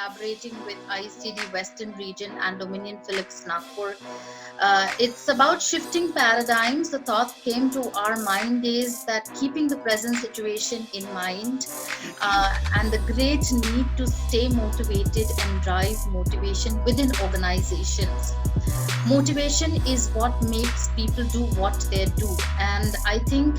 collaborating with ISTD Western Region and Dominion Phillips Nagpur. It's about shifting paradigms. The thought came to our mind is that keeping the present situation in mind and the great need to stay motivated and drive motivation within organizations. Motivation is what makes people do what they do, and I think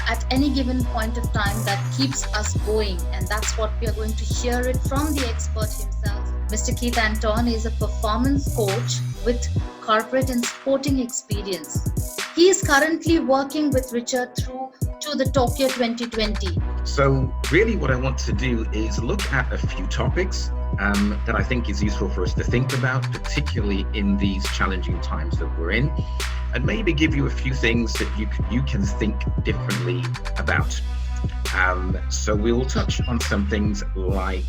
at any given point of time that keeps us going, and that's what we are going to hear it from the expert himself. Mr. Keith Antoine is a performance coach with corporate and sporting experience. He is currently working with Richard through to the Tokyo 2020. So really what I want to do is look at a few topics that I think is useful for us to think about, particularly in these challenging times that we're in, and maybe give you a few things that you can think differently about. So we'll touch on some things like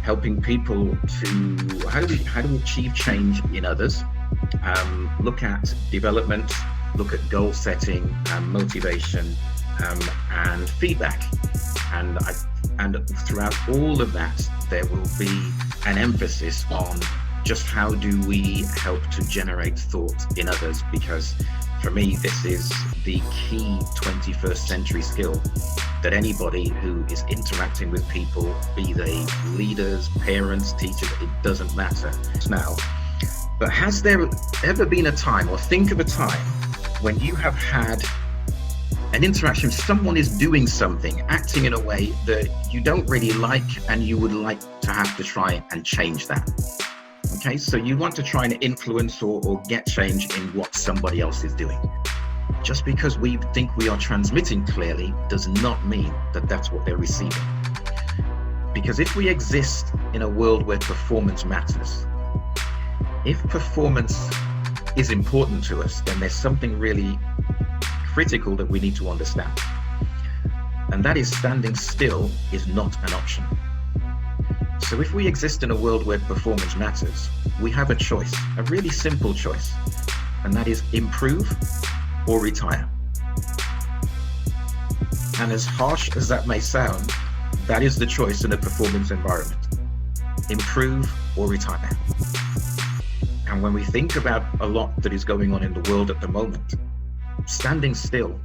helping people to how to achieve change in others, look at development, look at goal setting, motivation, and feedback. And throughout all of that, there will be an emphasis on just how do we help to generate thought in others, because for me, this is the key 21st century skill that anybody who is interacting with people, be they leaders, parents, teachers, it doesn't matter now. But has there ever been a time, or think of a time, when you have had an interaction, someone is doing something, acting in a way that you don't really like, and you would like to have to try and change that? Okay, so you want to try and influence or get change in what somebody else is doing. Just because we think we are transmitting clearly does not mean that that's what they're receiving. Because if we exist in a world where performance matters, if performance is important to us, then there's something really critical that we need to understand. And that is standing still is not an option. So if we exist in a world where performance matters, we have a choice, a really simple choice, and that is improve or retire. And as harsh as that may sound, that is the choice in a performance environment. Improve or retire. And when we think about a lot that is going on in the world at the moment, standing still,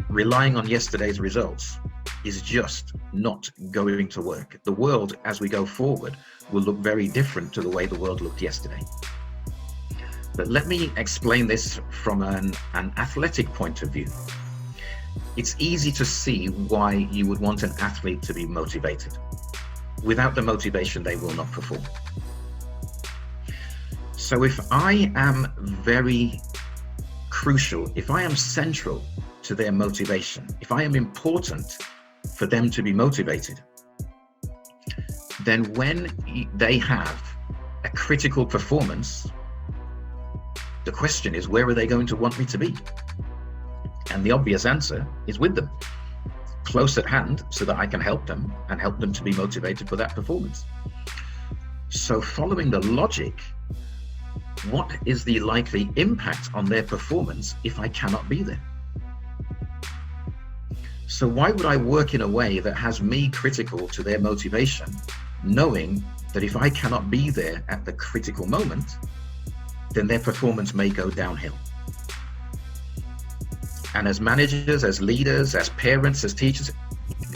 relying on yesterday's results, is just not going to work. The world, as we go forward, will look very different to the way the world looked yesterday. But let me explain this from an athletic point of view. It's easy to see why you would want an athlete to be motivated. Without the motivation, they will not perform. So if I am very crucial, if I am central to their motivation, if I am important for them to be motivated, then when they have a critical performance, the question is, where are they going to want me to be? And the obvious answer is with them, close at hand, so that I can help them and help them to be motivated for that performance. So following the logic, what is the likely impact on their performance if I cannot be there? So why would I work in a way that has me critical to their motivation, knowing that if I cannot be there at the critical moment, then their performance may go downhill? And as managers, as leaders, as parents, as teachers,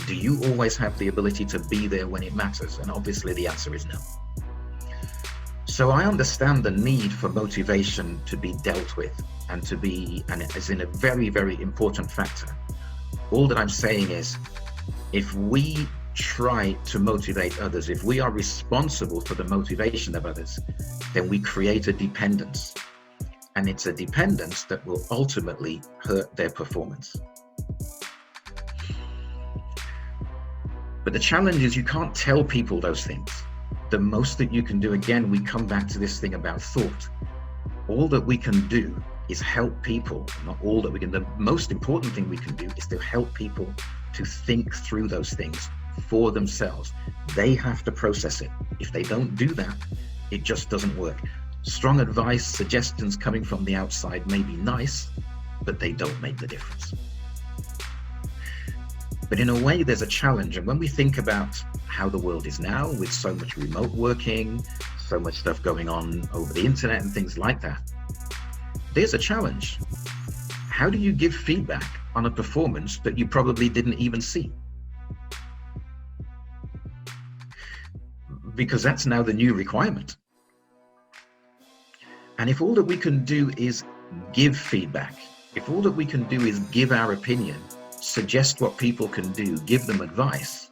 do you always have the ability to be there when it matters? And obviously the answer is no. So I understand the need for motivation to be dealt with and as in a very, very important factor. All that I'm saying is, if we try to motivate others, if we are responsible for the motivation of others, then we create a dependence. And it's a dependence that will ultimately hurt their performance. But the challenge is you can't tell people those things. The most that you can do, again, we come back to this thing about thought. All that we can do is help people, not all that we can, the most important thing we can do is to help people to think through those things for themselves. They have to process it. If they don't do that, it just doesn't work. Strong advice, suggestions coming from the outside may be nice, but they don't make the difference. But in a way, there's a challenge. And when we think about how the world is now with so much remote working, so much stuff going on over the internet and things like that. There's a challenge. How do you give feedback on a performance that you probably didn't even see? Because that's now the new requirement. And if all that we can do is give feedback, if all that we can do is give our opinion, suggest what people can do, give them advice,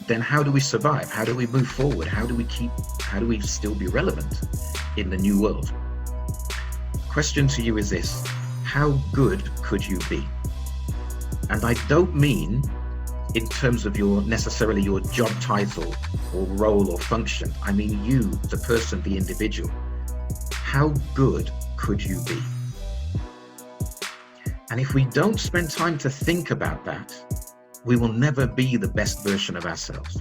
then how do we survive? How do we move forward? How do we still be relevant in the new world? Question to you is this: how good could you be? And I don't mean in terms of necessarily your job title or role or function. I mean you, the person, the individual. How good could you be? And if we don't spend time to think about that, we will never be the best version of ourselves.